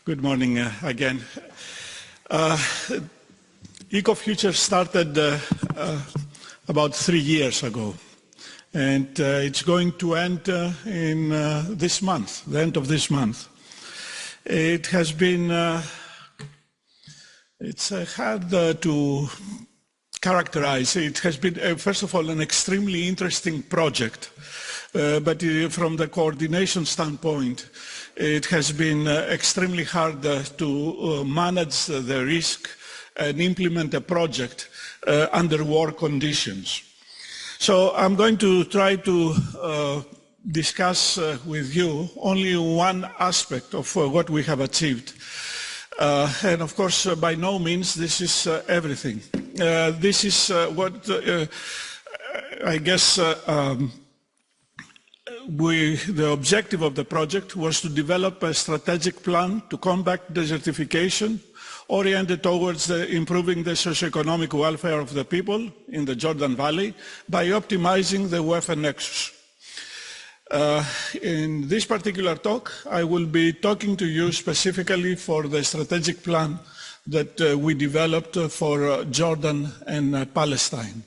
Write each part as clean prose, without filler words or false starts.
Good morning again. EcoFuture started about 3 years ago, and it's going to end in this month, the end of this month. It has been, it's hard to characterize. It has been, first of all, an extremely interesting project, but from the coordination standpoint, it has been extremely hard to manage the risk and implement a project under war conditions. So I'm going to try to discuss with you only one aspect of what we have achieved. And of course, by no means this is everything. This is what I guess the objective of the project was to develop a strategic plan to combat desertification oriented towards improving the socio-economic welfare of the people in the Jordan Valley by optimizing the WEFE Nexus. In this particular talk, I will be talking to you specifically for the strategic plan that we developed for Jordan and Palestine.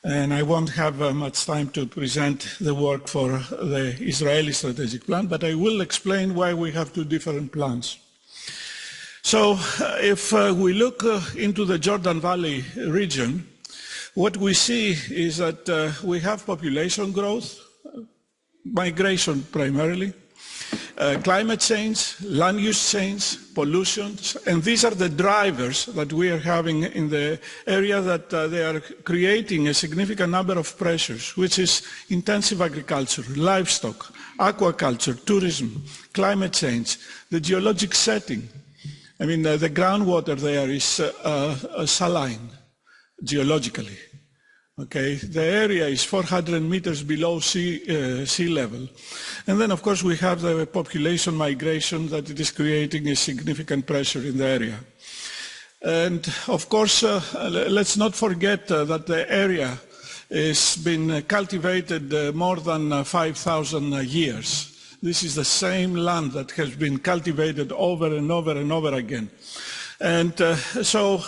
And I won't have much time to present the work for the Israeli strategic plan, but I will explain why we have two different plans. So if we look into the Jordan Valley region, what we see is that we have population growth, migration primarily, climate change, land use change, pollution, and these are the drivers that we are having in the area that they are creating a significant number of pressures, which is intensive agriculture, livestock, aquaculture, tourism, climate change, the geologic setting. I mean, the groundwater there is saline, geologically. Okay, the area is 400 meters below sea level. And then, of course, we have the population migration that it is creating a significant pressure in the area. And, of course, let's not forget that the area has been cultivated more than 5,000 years. This is the same land that has been cultivated over and over and over again. And so,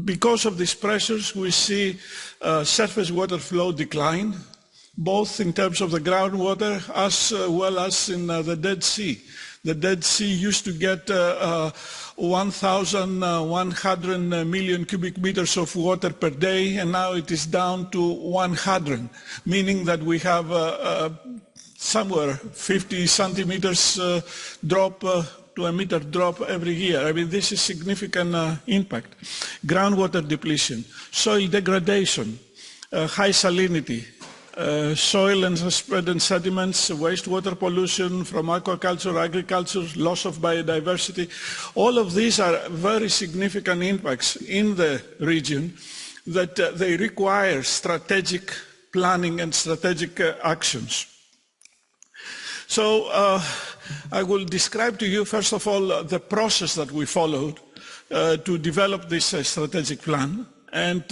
because of these pressures, we see surface water flow decline, both in terms of the groundwater as well as in the Dead Sea. The Dead Sea used to get 1,100 million cubic meters of water per day, and now it is down to 100, meaning that we have somewhere 50 centimeters drop to a meter drop every year. I mean, this is significant impact. Groundwater depletion, soil degradation, high salinity, soil and spread and sediments, wastewater pollution from aquaculture, agriculture, loss of biodiversity. All of these are very significant impacts in the region that they require strategic planning and strategic actions. So I will describe to you, first of all, the process that we followed to develop this strategic plan. And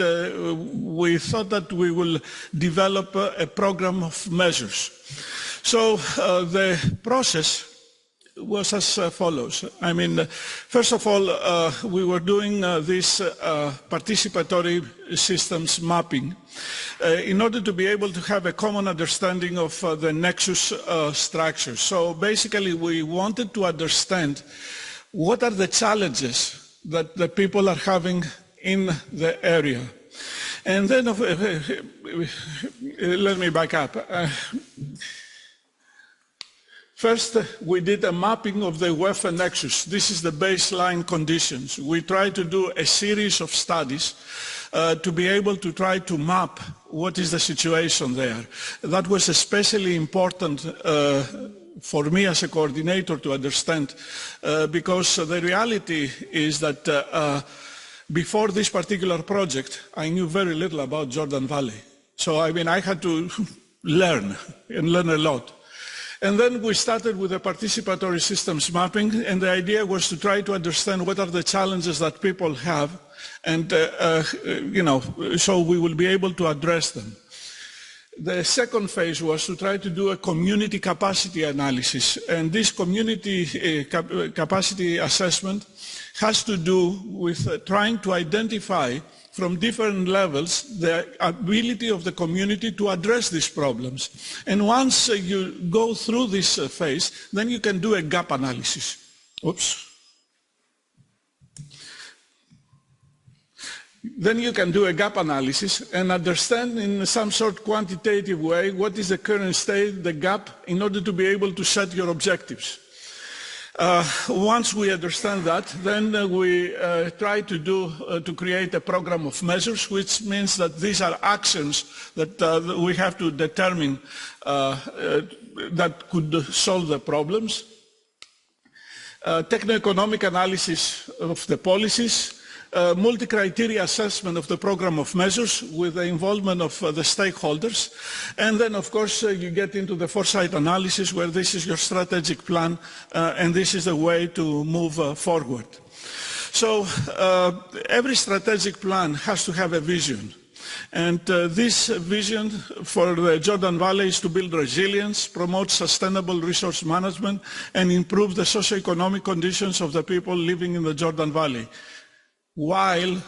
we thought that we will develop a program of measures. So the process was as follows. I mean, first of all, we were doing this participatory systems mapping in order to be able to have a common understanding of the Nexus structure. So basically, we wanted to understand what are the challenges that the people are having in the area. And then, let me back up. First, we did a mapping of the WEFE Nexus. This is the baseline conditions. We tried to do a series of studies to be able to try to map what is the situation there. That was especially important for me as a coordinator to understand because the reality is that before this particular project, I knew very little about Jordan Valley. So, I mean, I had to learn and learn a lot. And then we started with the participatory systems mapping, and the idea was to try to understand what are the challenges that people have, and so we will be able to address them. The second phase was to try to do a community capacity analysis, and this community capacity assessment has to do with trying to identify from different levels the ability of the community to address these problems. And once you go through this phase, then you can do a gap analysis. Oops. Then you can do a gap analysis and understand in some sort of quantitative way what is the current state, the gap, in order to be able to set your objectives. Once we understand that, then we try to create a program of measures, which means that these are actions that we have to determine that could solve the problems. Techno-economic analysis of the policies, multi-criteria assessment of the program of measures with the involvement of the stakeholders, and then of course you get into the foresight analysis where this is your strategic plan and this is the way to move forward. So every strategic plan has to have a vision, and this vision for the Jordan Valley is to build resilience, promote sustainable resource management, and improve the socio-economic conditions of the people living in the Jordan Valley, while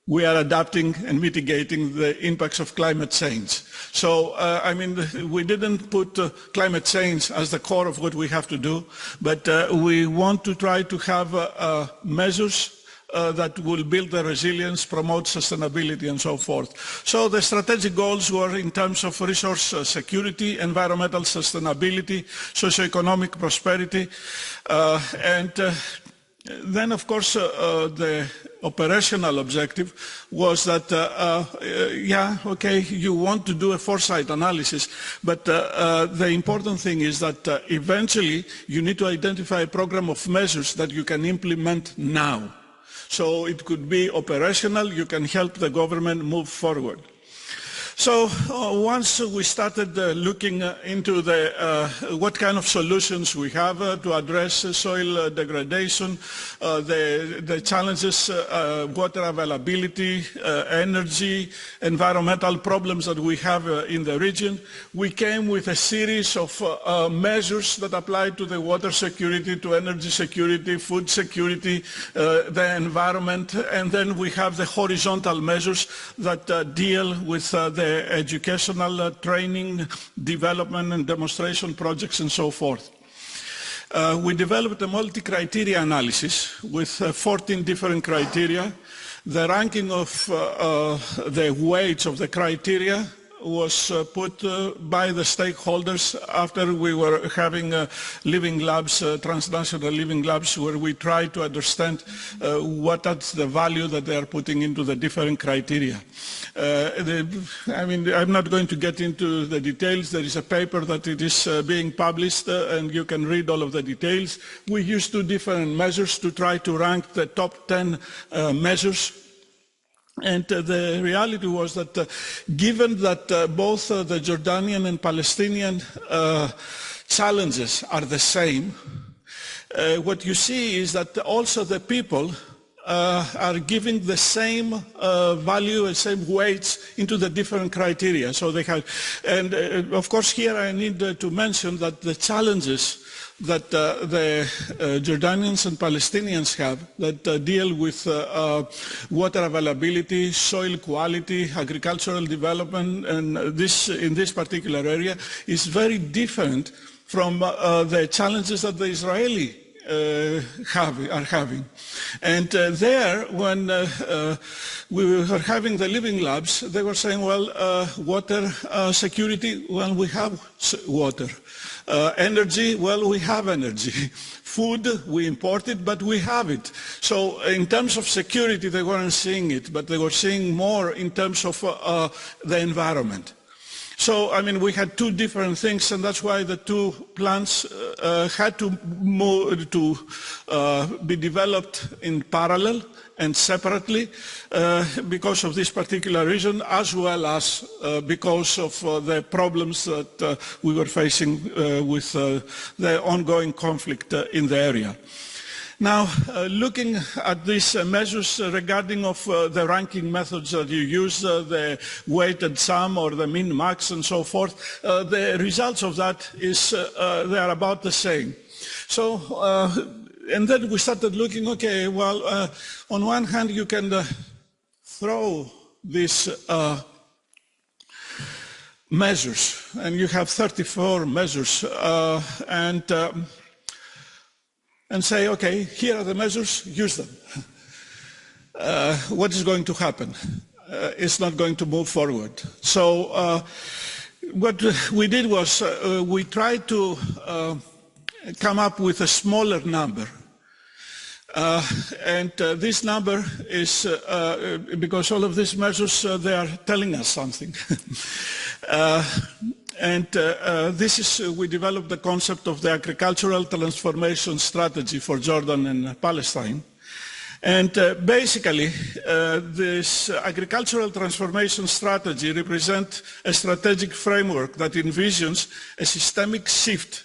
we are adapting and mitigating the impacts of climate change. So, I mean, we didn't put climate change as the core of what we have to do, but we want to try to have measures that will build the resilience, promote sustainability, and so forth. So the strategic goals were in terms of resource security, environmental sustainability, socio-economic prosperity, and then, of course, the operational objective was that, yeah, okay, you want to do a foresight analysis, but the important thing is that eventually you need to identify a program of measures that you can implement now. So it could be operational, you can help the government move forward. So once we started looking into what kind of solutions we have to address soil degradation, the challenges, water availability, energy, environmental problems that we have in the region, we came with a series of measures that apply to the water security, to energy security, food security, the environment, and then we have the horizontal measures that deal with the educational training, development and demonstration projects and so forth. We developed a multi-criteria analysis with 14 different criteria. The ranking of the weights of the criteria was put by the stakeholders after we were having living labs, transnational living labs, where we try to understand what is the value that they are putting into the different criteria. I mean, I'm not going to get into the details. There is a paper that it is being published and you can read all of the details. We used two different measures to try to rank the top 10 measures. And the reality was that given that both the Jordanian and Palestinian challenges are the same, what you see is that also the people are giving the same value and same weights into the different criteria. So they have, and of course here I need to mention that the challenges that the Jordanians and Palestinians have that deal with water availability, soil quality, agricultural development, and this in this particular area is very different from the challenges that the Israeli are having. And there, when we were having the living labs, they were saying, well, water security, well, we have water. Energy, well, we have energy. Food, we import it, but we have it. So in terms of security, they weren't seeing it, but they were seeing more in terms of the environment. So, I mean, we had two different things, and that's why the two plans had to be developed in parallel and separately because of this particular reason, as well as because of the problems that we were facing with the ongoing conflict in the area. Now, looking at these measures regarding of the ranking methods that you use, the weighted sum or the min-max and so forth, the results of that is they are about the same. So, and then we started looking, okay, well, on one hand you can throw these measures, and you have 34 measures, and say, okay, here are the measures, use them. What is going to happen? It's not going to move forward. So what we did was we tried to come up with a smaller number. And this number is, because all of these measures, they are telling us something. This is, we developed the concept of the agricultural transformation strategy for Jordan and Palestine. And basically, this agricultural transformation strategy represents a strategic framework that envisions a systemic shift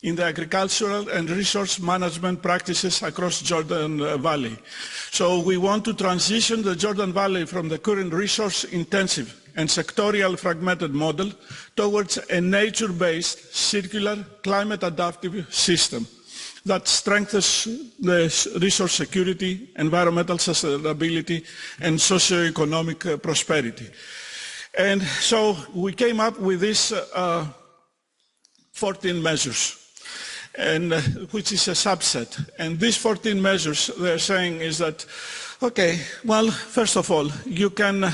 in the agricultural and resource management practices across Jordan Valley. So we want to transition the Jordan Valley from the current resource-intensive and sectorial fragmented model towards a nature-based, circular, climate-adaptive system that strengthens the resource security, environmental sustainability, and socio-economic prosperity. And so we came up with these 14 measures, and which is a subset. And these 14 measures, they're saying is that, okay, well, first of all, you can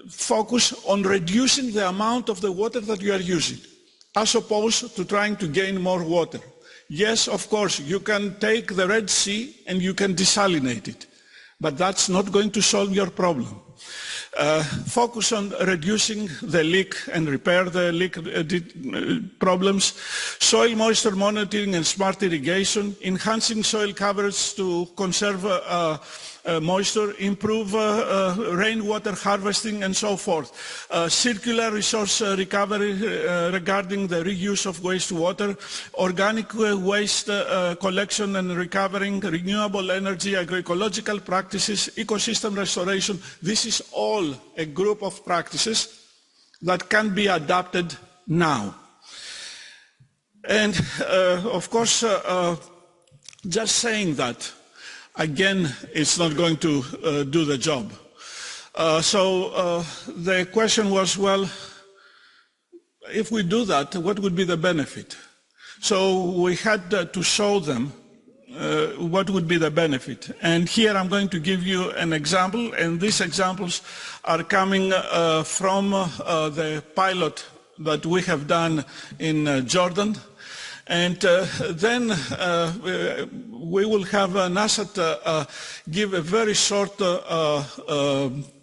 focus on reducing the amount of the water that you are using, as opposed to trying to gain more water. Yes, of course, you can take the Red Sea and you can desalinate it, but that's not going to solve your problem. Focus on reducing the leak and repair the leak problems, soil moisture monitoring and smart irrigation, enhancing soil coverage to conserve moisture, improve rainwater harvesting and so forth, circular resource recovery regarding the reuse of wastewater, organic waste collection and recovering, renewable energy, agroecological practices, ecosystem restoration. This is all a group of practices that can be adapted now. And of course, just saying that, again, it's not going to do the job. So the question was, well, if we do that, what would be the benefit? So we had to show them what would be the benefit. And here I'm going to give you an example, and these examples are coming from the pilot that we have done in Jordan. And then we will have Nash'at give a very short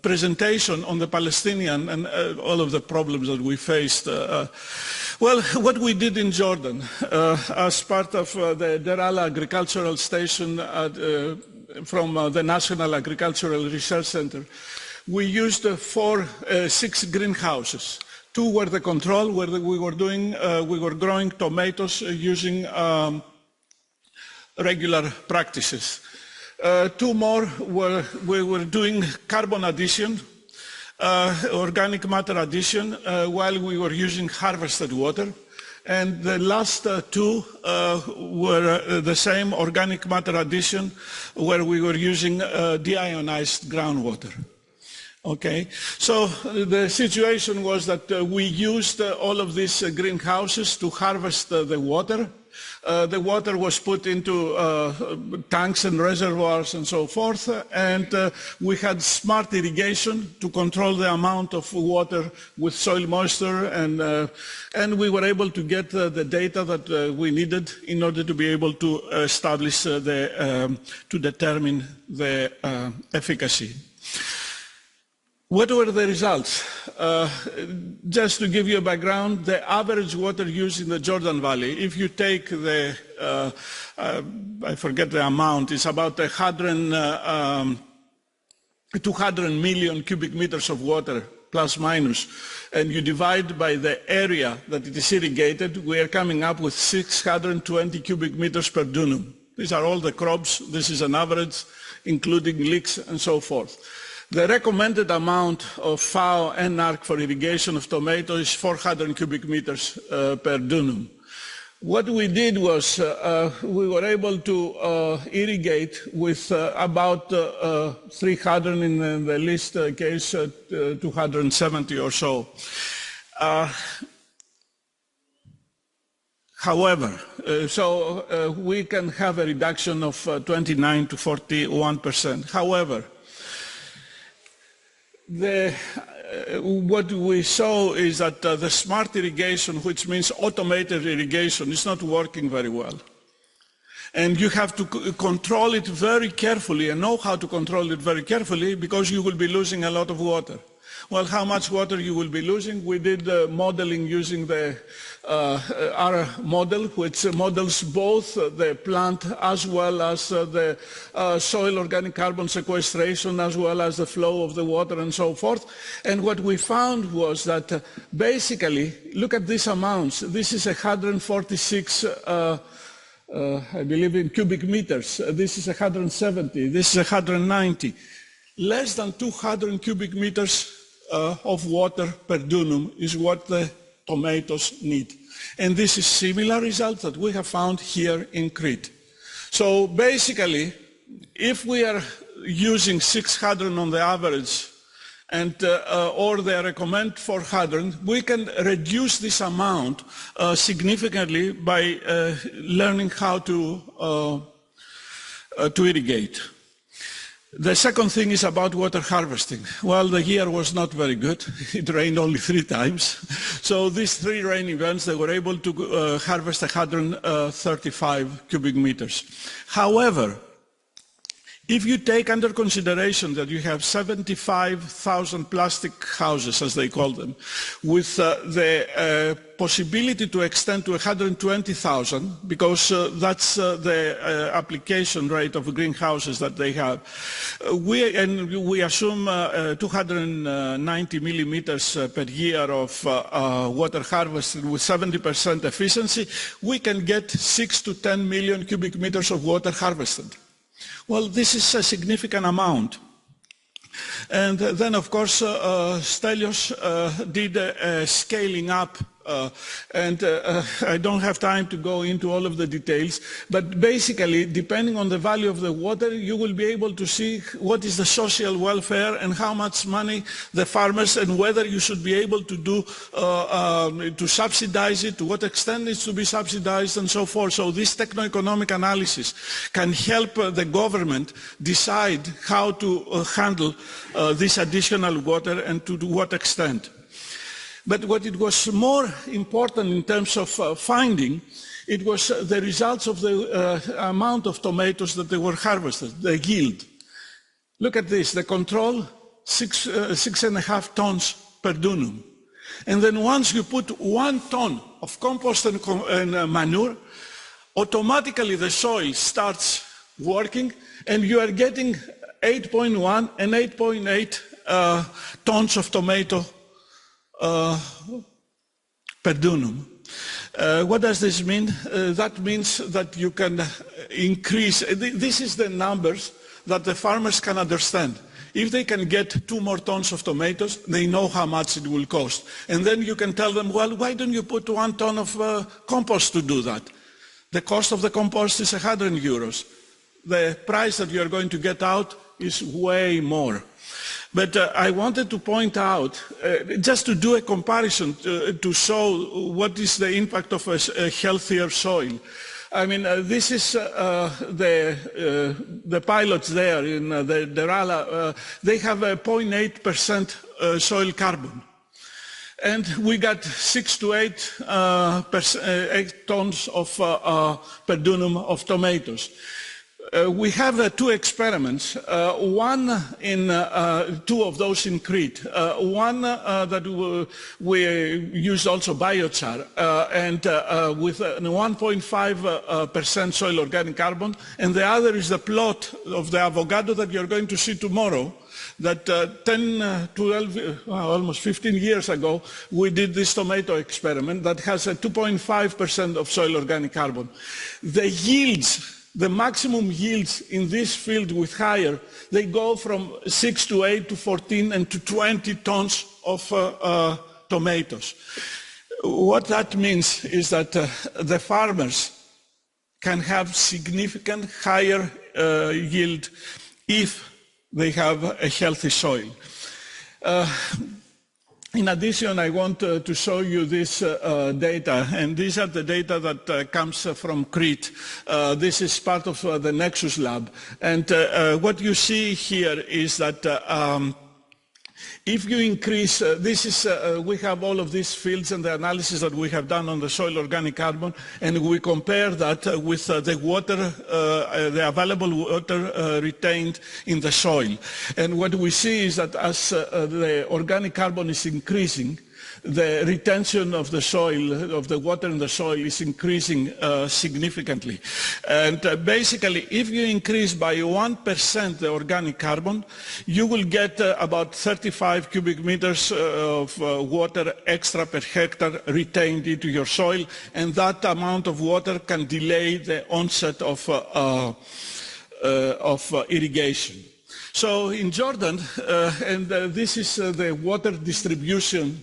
presentation on the Palestinian and all of the problems that we faced. Well, what we did in Jordan as part of the Derala Agricultural Station from the National Agricultural Research Center, we used 6 greenhouses. 2 were the control, where we were growing tomatoes using regular practices. 2 more we were doing carbon addition, organic matter addition, while we were using harvested water. And the last 2 were the same organic matter addition, where we were using deionized groundwater. Okay, so the situation was that we used all of these greenhouses to harvest the water. The water was put into tanks and reservoirs and so forth, and we had smart irrigation to control the amount of water with soil moisture, and we were able to get the data that we needed in order to be able to establish to determine the efficacy. What were the results? Just to give you a background, the average water use in the Jordan Valley, if you take the, I forget the amount, it's about 200 million cubic meters of water, plus minus, and you divide by the area that it is irrigated, we are coming up with 620 cubic meters per dunum. These are all the crops. This is an average, including leeks and so forth. The recommended amount of FAO and NARC for irrigation of tomato is 400 cubic meters per dunum. What we did was we were able to irrigate with about 300, in the least case 270 or so. However, we can have a reduction of 29 to 41%. However, what we saw is that the smart irrigation, which means automated irrigation, is not working very well. And you have to control it very carefully and know how to control it very carefully, because you will be losing a lot of water. Well, how much water you will be losing? We did modeling using the our model, which models both the plant as well as the soil organic carbon sequestration, as well as the flow of the water and so forth. And what we found was that basically, look at these amounts. This is 146 I believe in cubic meters. This is 170. This is 190. Less than 200 cubic meters of water per dunum is what the tomatoes need. And this is similar results that we have found here in Crete. So basically, if we are using 600 on the average, and or they recommend 400, we can reduce this amount significantly by learning how to irrigate. The second thing is about water harvesting. Well, the year was not very good. It rained only 3 times. So these 3 rain events, they were able to harvest 135 cubic meters. However, if you take under consideration that you have 75,000 plastic houses, as they call them, with the possibility to extend to 120,000, because that's the application rate of greenhouses that they have, we assume 290 millimeters per year of water harvested with 70% efficiency, we can get 6 to 10 million cubic meters of water harvested. Well, this is a significant amount. And then, of course, Stelios did scaling up, and I don't have time to go into all of the details, but basically, depending on the value of the water, you will be able to see what is the social welfare and how much money the farmers, and whether you should be able to do, to subsidize it, to what extent it's to be subsidized, and so forth. So this techno-economic analysis can help the government decide how to handle this additional water and to what extent. But what it was more important in terms of finding, it was the results of the amount of tomatoes that they were harvested, the yield. Look at this, the control, 6.5 tons per dunum. And then once you put 1 ton of compost and manure, automatically the soil starts working, and you are getting 8.1 and 8.8 tons of tomato per dunum. What does this mean? That means that you can increase, this is the numbers that the farmers can understand. If they can get 2 more tons of tomatoes, they know how much it will cost. And then you can tell them, well, why don't you put 1 ton of compost to do that? The cost of the compost is 100 euros. The price that you are going to get out is way more. But I wanted to point out, just to do a comparison to show what is the impact of a healthier soil. I mean, this is the pilots there in the Derala. They have a 0.8% soil carbon. And we got 6 to 8 tons of, per dunum of tomatoes. We have 2 experiments, one in 2 of those in Crete, one that we used also biochar and with 1.5% soil organic carbon, and the other is the plot of the avocado that you're going to see tomorrow, that 10, 12, almost 15 years ago, we did this tomato experiment that has a 2.5% of soil organic carbon. The yields the maximum yields in this field with higher, they go from 6 to 8 to 14 and to 20 tons of tomatoes. What that means is that the farmers can have significant higher yield if they have a healthy soil. In addition, I want to show you this data, and these are the data that comes from Crete. This is part of the Nexus lab, and what you see here is that if you increase, we have all of these fields and the analysis that we have done on the soil organic carbon, and we compare that with the water, the available water retained in the soil. And what we see is that as the organic carbon is increasing, the retention of the soil, of the water in the soil, is increasing significantly. And basically, if you increase by 1% the organic carbon, you will get about 35 cubic meters of water extra per hectare retained into your soil, and that amount of water can delay the onset of irrigation. So in Jordan, and this is the water distribution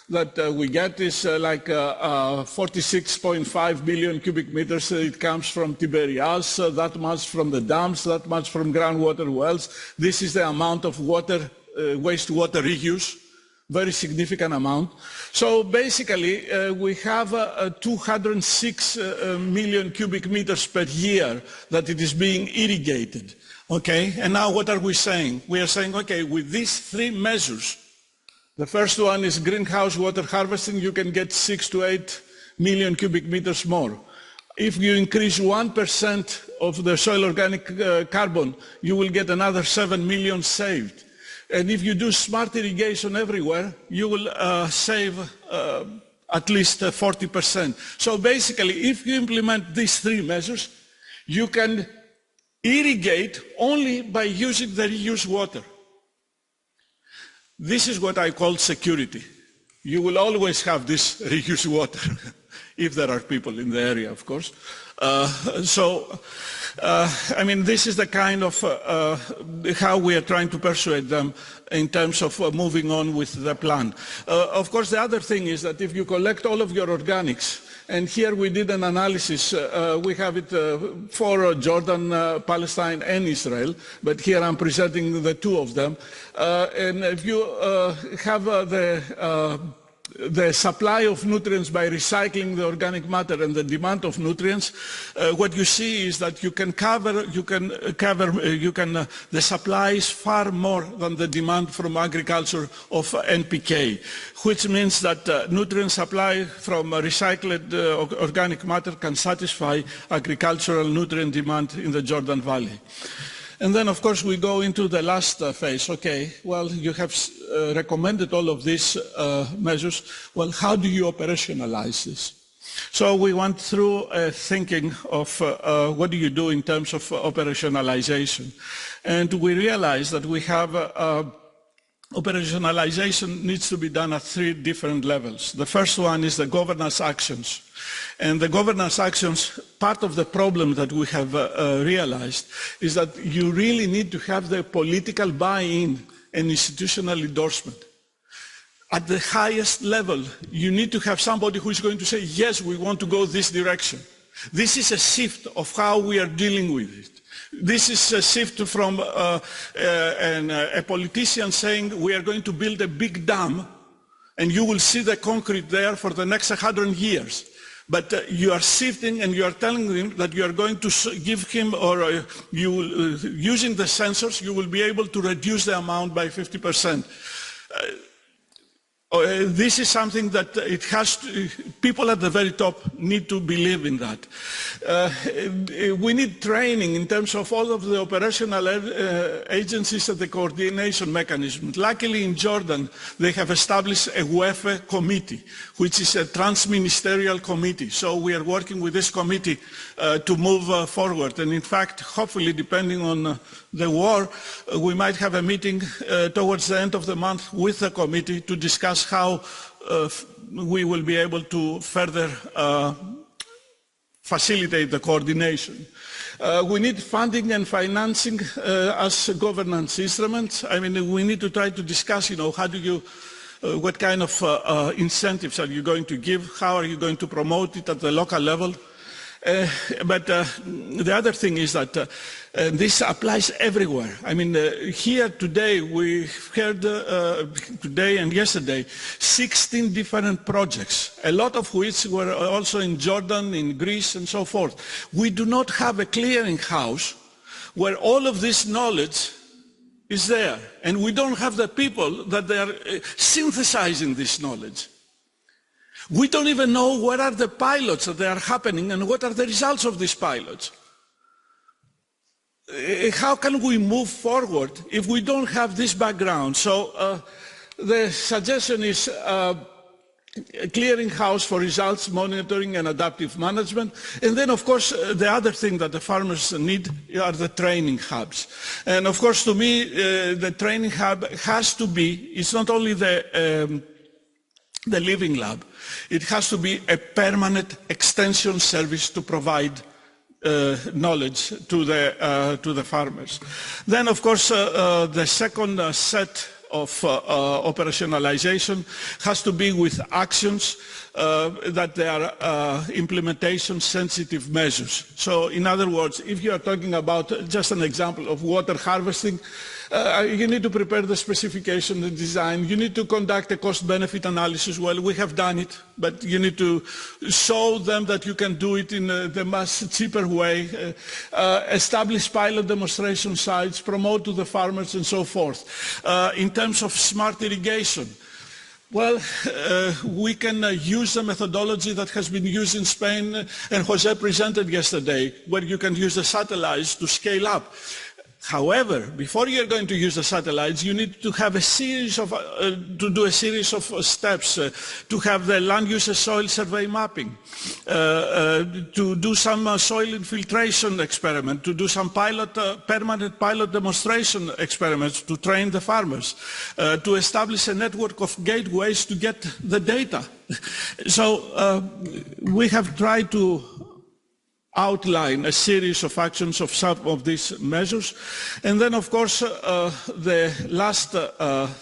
that we get is like 46.5 billion cubic meters. It comes from Tiberias, that much from the dams, that much from groundwater wells. This is the amount of water, wastewater reuse, very significant amount. So basically, we have 206 million cubic meters per year that it is being irrigated. Okay, and now what are we saying? We are saying, okay, with these three measures, the first one is greenhouse water harvesting, you can get 6 to 8 million cubic meters more. If you increase 1% of the soil organic carbon, you will get another 7 million saved. And if you do smart irrigation everywhere, you will save at least 40%. So basically, if you implement these three measures, you can irrigate only by using the reused water. This is what I call security. You will always have this reused water, if there are people in the area, of course. I mean, this is the kind of how we are trying to persuade them in terms of moving on with the plan. Of course, the other thing is that if you collect all of your organics, and here we did an analysis, we have it for Jordan, Palestine and Israel, but here I'm presenting the two of them. And if you have the supply of nutrients by recycling the organic matter and the demand of nutrients, what you see is that the supply is far more than the demand from agriculture of NPK, which means that nutrient supply from recycled organic matter can satisfy agricultural nutrient demand in the Jordan Valley. And then, of course, we go into the last phase. Okay, well, you have recommended all of these measures. Well, how do you operationalize this? So we went through thinking of what do you do in terms of operationalization. And we realized that we have operationalization needs to be done at three different levels. The first one is the governance actions. And the governance actions, part of the problem that we have realized is that you really need to have the political buy-in and institutional endorsement. At the highest level, you need to have somebody who is going to say, yes, we want to go this direction. This is a shift of how we are dealing with it. This is a shift from a politician saying we are going to build a big dam and you will see the concrete there for the next 100 years. But you are shifting and you are telling him that you are going to give him, or using the sensors, you will be able to reduce the amount by 50%. This is something that people at the very top need to believe in that. We need training in terms of all of the operational agencies and the coordination mechanism. Luckily in Jordan, they have established a WEFE committee, which is a trans-ministerial committee. So we are working with this committee to move forward. And in fact, hopefully, depending on the war, we might have a meeting towards the end of the month with the committee to discuss how we will be able to further facilitate the coordination. We need funding and financing as governance instruments. I mean, we need to try to discuss, how do you, what kind of incentives are you going to give? How are you going to promote it at the local level? But the other thing is that this applies everywhere. I mean, here today, we heard today and yesterday, 16 different projects, a lot of which were also in Jordan, in Greece, and so forth. We do not have a clearinghouse where all of this knowledge is there, and we don't have the people that they are synthesizing this knowledge. We don't even know what are the pilots that are happening and what are the results of these pilots. How can we move forward if we don't have this background? So the suggestion is a clearinghouse for results monitoring and adaptive management. And then, of course, the other thing that the farmers need are the training hubs. And of course, to me, the training hub has to be, it's not only the living lab, it has to be a permanent extension service to provide knowledge to the farmers. Then, of course, the second set of operationalization has to be with actions that they are implementation sensitive measures. So in other words, if you are talking about just an example of water harvesting, you need to prepare the specification, the design, you need to conduct a cost-benefit analysis. Well, we have done it, but you need to show them that you can do it in the much cheaper way, establish pilot demonstration sites, promote to the farmers and so forth. In terms of smart irrigation, well, we can use the methodology that has been used in Spain and Jose presented yesterday, where you can use the satellites to scale up. However, before you're going to use the satellites, you need to have a series of, to do a series of steps, to have the land use soil survey mapping, to do some soil infiltration experiment, to do some permanent pilot demonstration experiments to train the farmers, to establish a network of gateways to get the data. So we have tried to outline a series of actions of some of these measures. And then, of course, the last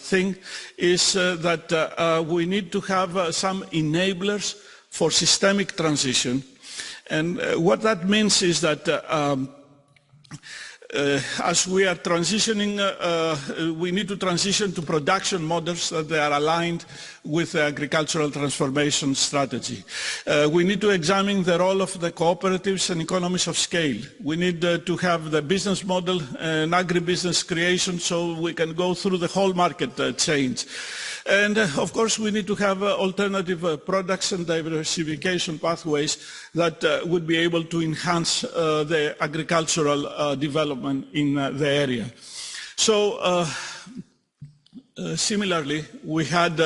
thing is that we need to have some enablers for systemic transition. And what that means is that as we are transitioning, we need to transition to production models that they are aligned with the agricultural transformation strategy. We need to examine the role of the cooperatives and economies of scale. We need to have the business model and agribusiness creation so we can go through the whole market change. And of course, we need to have alternative products and diversification pathways that would be able to enhance the agricultural development in the area. So similarly, we had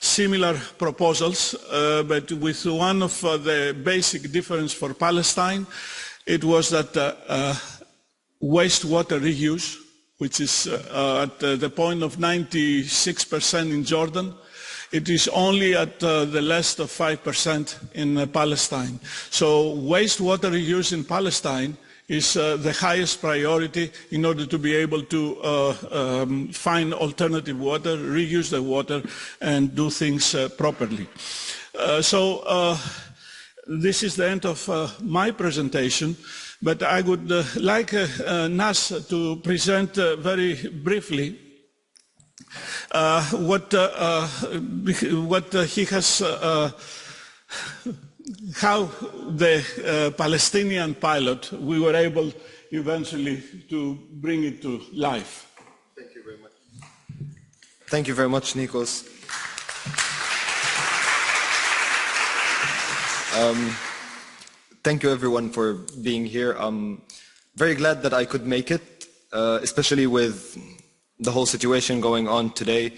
similar proposals, but with one of the basic difference for Palestine, it was that wastewater reuse, which is at the point of 96% in Jordan. It is only at the less of 5% in Palestine. So wastewater reuse in Palestine is the highest priority in order to be able to find alternative water, reuse the water, and do things properly. This is the end of my presentation. But I would like Nash to present very briefly what he has, how the Palestinian pilot, we were able eventually to bring it to life. Thank you very much. Thank you very much, Nikos. Thank you everyone for being here. I'm very glad that I could make it, especially with the whole situation going on today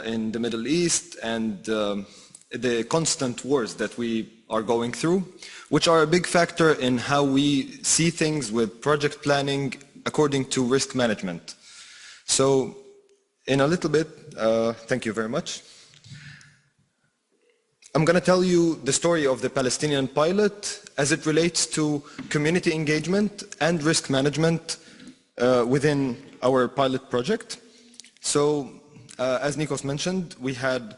in the Middle East and the constant wars that we are going through, which are a big factor in how we see things with project planning according to risk management. So in a little bit, thank you very much. I'm going to tell you the story of the Palestinian pilot as it relates to community engagement and risk management within our pilot project. So, as Nikos mentioned, we had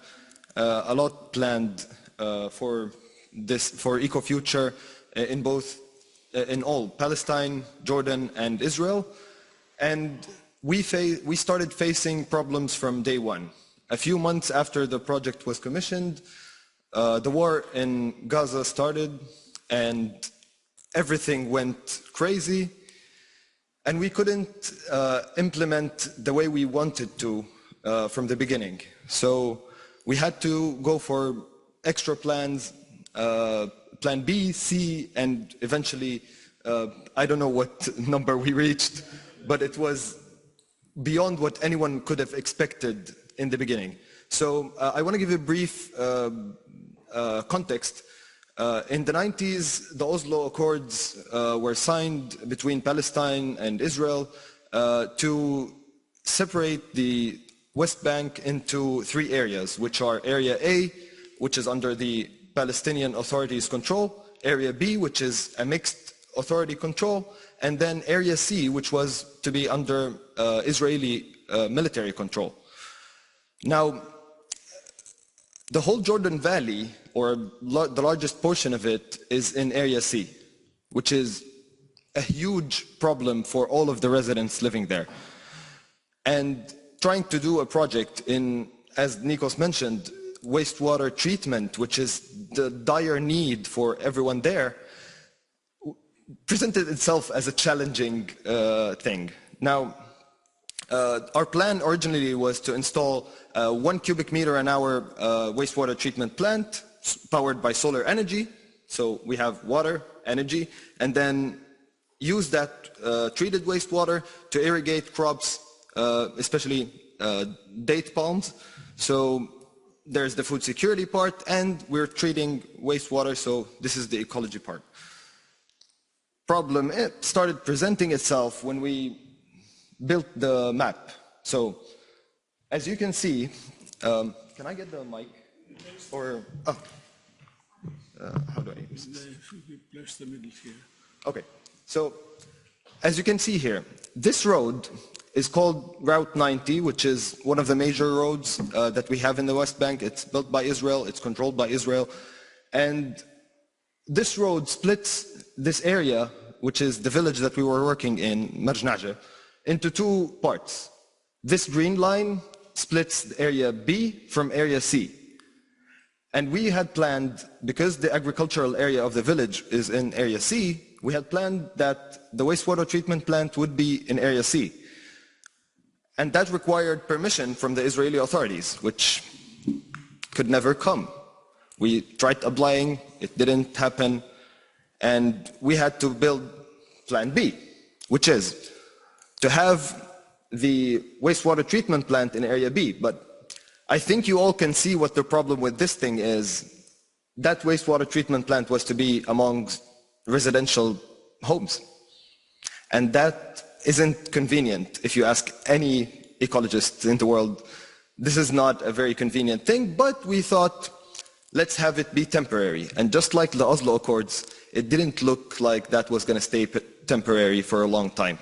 a lot planned for EcoFuture in all Palestine, Jordan, and Israel, and we started facing problems from day one. A few months after the project was commissioned, the war in Gaza started, and everything went crazy, and we couldn't implement the way we wanted to from the beginning. So we had to go for extra plans, plan B, C, and eventually, I don't know what number we reached, but it was beyond what anyone could have expected in the beginning. So I want to give you a brief context. In the 90s, the Oslo Accords were signed between Palestine and Israel to separate the West Bank into 3 areas, which are Area A, which is under the Palestinian Authority's control, Area B, which is a mixed authority control, and then Area C, which was to be under Israeli military control. Now, the whole Jordan Valley, or the largest portion of it, is in Area C, which is a huge problem for all of the residents living there. And trying to do a project in, as Nikos mentioned, wastewater treatment, which is the dire need for everyone there, presented itself as a challenging thing. Now, our plan originally was to install a 1 cubic meter an hour wastewater treatment plant powered by solar energy. So we have water, energy, and then use that treated wastewater to irrigate crops, especially date palms. So there's the food security part, and we're treating wastewater, so this is the ecology part. Problem started presenting itself when we built the map. So, as you can see, can I get the mic? Or, how do I use this? Place the middle here. Okay, so, as you can see here, this road is called Route 90, which is one of the major roads that we have in the West Bank. It's built by Israel, it's controlled by Israel, and this road splits this area, which is the village that we were working in, Marjnaja, into 2 parts. This green line splits Area B from Area C. And we had planned, because the agricultural area of the village is in Area C, we had planned that the wastewater treatment plant would be in Area C. And that required permission from the Israeli authorities, which could never come. We tried applying, it didn't happen, and we had to build Plan B, which is to have the wastewater treatment plant in Area B. But I think you all can see what the problem with this thing is. That wastewater treatment plant was to be among residential homes. And that isn't convenient. If you ask any ecologist in the world, this is not a very convenient thing, but we thought, let's have it be temporary. And just like the Oslo Accords, it didn't look like that was going to stay temporary for a long time.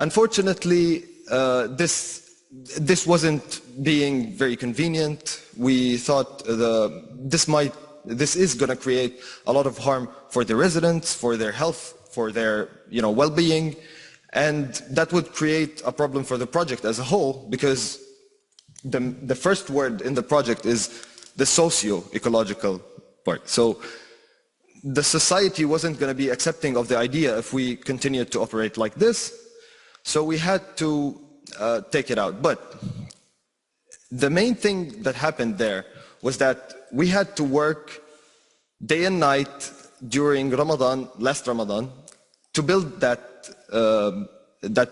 Unfortunately, this wasn't being very convenient. We thought this is going to create a lot of harm for the residents, for their health, for their well-being, and that would create a problem for the project as a whole, because the first word in the project is the socio-ecological part. So the society wasn't going to be accepting of the idea if we continued to operate like this, so we had to take it out. But the main thing that happened there was that we had to work day and night during Ramadan, last Ramadan, to build that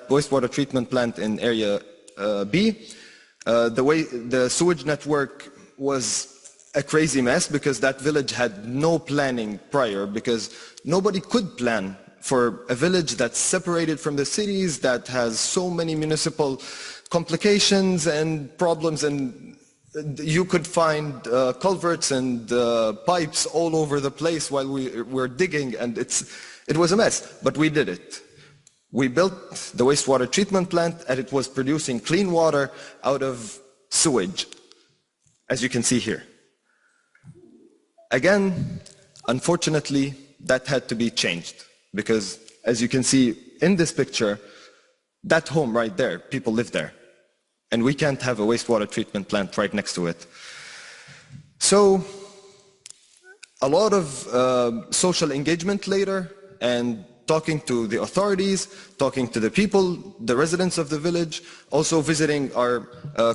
wastewater treatment plant in Area B. The sewage network was a crazy mess because that village had no planning prior, because nobody could plan for a village that's separated from the cities, that has so many municipal complications and problems, and you could find culverts and pipes all over the place while we were digging, and it was a mess, but we did it. We built the wastewater treatment plant, and it was producing clean water out of sewage, as you can see here. Again, unfortunately, that had to be changed, because as you can see in this picture, that home right there, people live there. And we can't have a wastewater treatment plant right next to it. So, a lot of social engagement later, and talking to the authorities, talking to the people, the residents of the village, also visiting our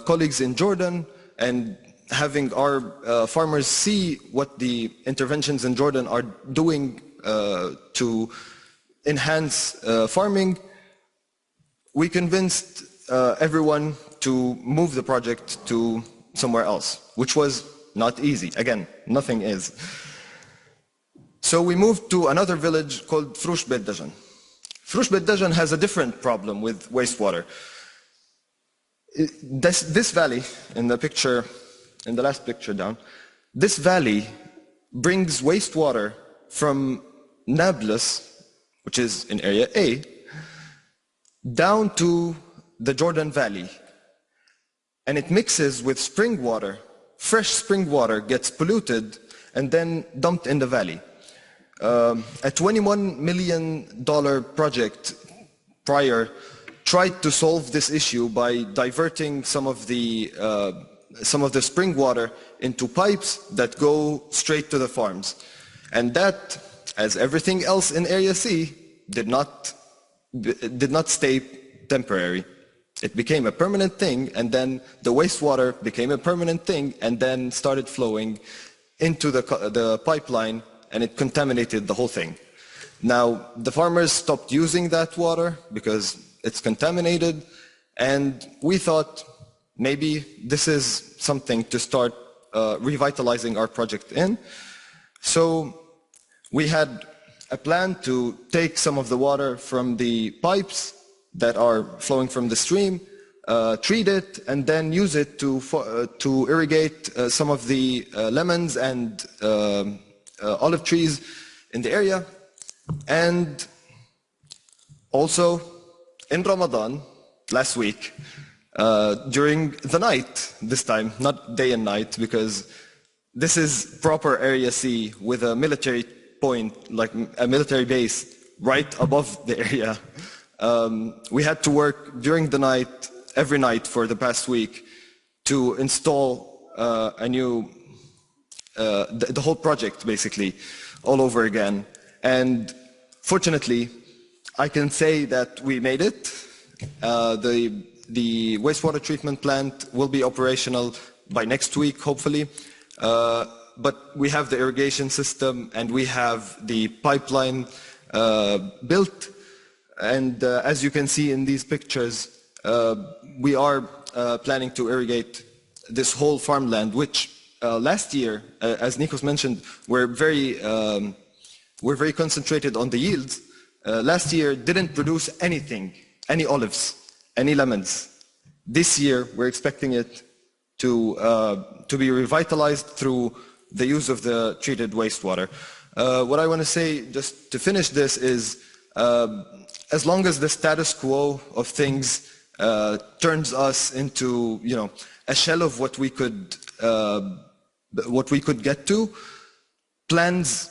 colleagues in Jordan, and having our farmers see what the interventions in Jordan are doing to enhance farming. We convinced everyone to move the project to somewhere else, which was not easy. Again, nothing is. So we moved to another village called Frush Bet Dajan. Frush Bet Dajan has a different problem with wastewater. This valley, in the picture, in the last picture down, this valley brings wastewater from Nablus, which is in area A, down to the Jordan Valley. And it mixes with spring water. Fresh spring water gets polluted and then dumped in the valley. A $21 million project prior tried to solve this issue by diverting some of the spring water into pipes that go straight to the farms. And that, as everything else in Area C, did not stay temporary. It became a permanent thing, and then the wastewater became a permanent thing, and then started flowing into the pipeline, and it contaminated the whole thing. Now, the farmers stopped using that water because it's contaminated, and we thought maybe this is something to start revitalizing our project in. So we had a plan to take some of the water from the pipes that are flowing from the stream, treat it, and then use it to irrigate some of the lemons and olive trees in the area. And also in Ramadan, last week, during the night, this time, not day and night, because this is proper Area C with a military point, like a military base right above the area. We had to work during the night, every night for the past week, to install a new, the whole project basically, all over again. And fortunately, I can say that we made it. The wastewater treatment plant will be operational by next week, hopefully. But we have the irrigation system and we have the pipeline built. And as you can see in these pictures, we are planning to irrigate this whole farmland, which last year, as Nikos mentioned, we're very concentrated on the yields. Last year didn't produce anything, any olives, any lemons. This year we're expecting it to be revitalized through the use of the treated wastewater. What I want to say, just to finish this, is as long as the status quo of things turns us into, a shell of what we could get to, plans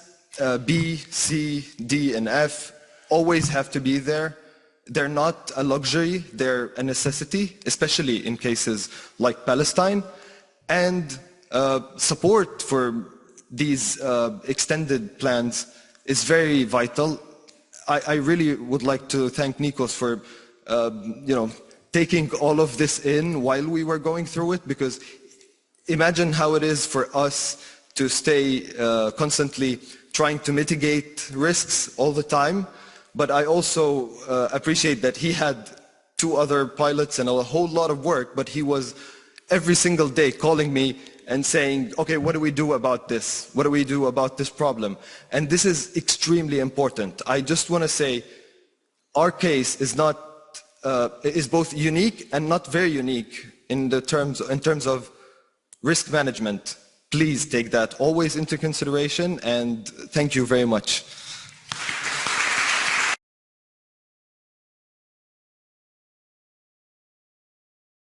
B, C, D, and F always have to be there. They're not a luxury, they're a necessity, especially in cases like Palestine. And support for these extended plans is very vital. I really would like to thank Nikos for taking all of this in while we were going through it, because imagine how it is for us to stay constantly trying to mitigate risks all the time. But I also appreciate that he had 2 other pilots and a whole lot of work, but he was every single day calling me and saying, okay, what do we do about this? What do we do about this problem? And this is extremely important. I just want to say our case is both unique and not very unique in terms of risk management, please take that always into consideration, and thank you very much.